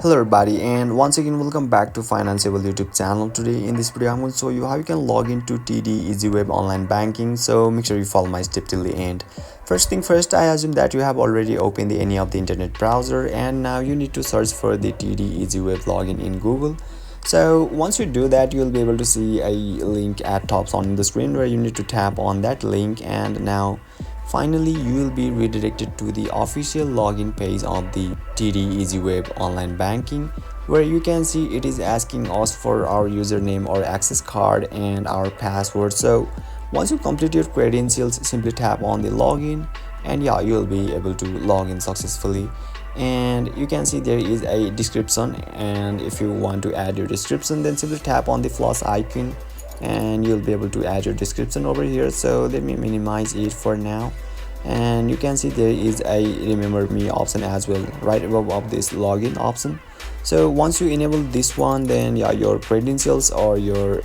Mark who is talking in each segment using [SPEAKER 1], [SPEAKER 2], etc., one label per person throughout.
[SPEAKER 1] Hello everybody, and once again welcome back to Financeable YouTube channel. Today in this video I'm going to show you how you can log into TD EasyWeb online banking. So make sure you follow my step till the end. First thing first, I assume that you have already opened any of the internet browser, and now you need to search for the TD EasyWeb login in Google. So once you do that, you'll be able to see a link at top on the screen where you need to tap on that link, and now finally you will be redirected to the official login page of the TD EasyWeb online banking, where you can see it is asking us for our username or access card and our password. So once you complete your credentials, simply tap on the login, and yeah, you'll be able to log in successfully. And you can see there is a description, and if you want to add your description, then simply tap on the plus icon and you'll be able to add your description over here. So let me minimize it for now, and you can see there is a remember me option as well right above of this login option. So once you enable this one, then yeah, your credentials or your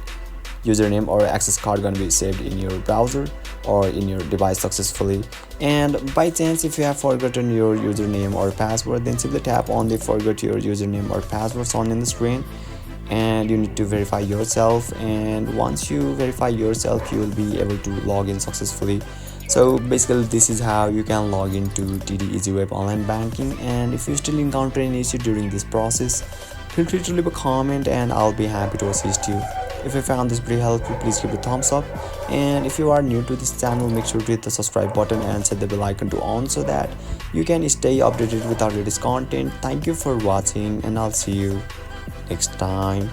[SPEAKER 1] username or access card gonna be saved in your browser or in your device successfully. And by chance if you have forgotten your username or password, then simply tap on the forget your username or password on in the screen, and you need to verify yourself. And once you verify yourself, you will be able to log in successfully. So basically this is how you can log into TD EasyWeb online banking. And if you still encounter any issue during this process, feel free to leave a comment and I'll be happy to assist you. If you found this very helpful, please give it a thumbs up, and if you are new to this channel, make sure to hit the subscribe button and set the bell icon to on so that you can stay updated with our latest content. Thank you for watching, and I'll see you next time.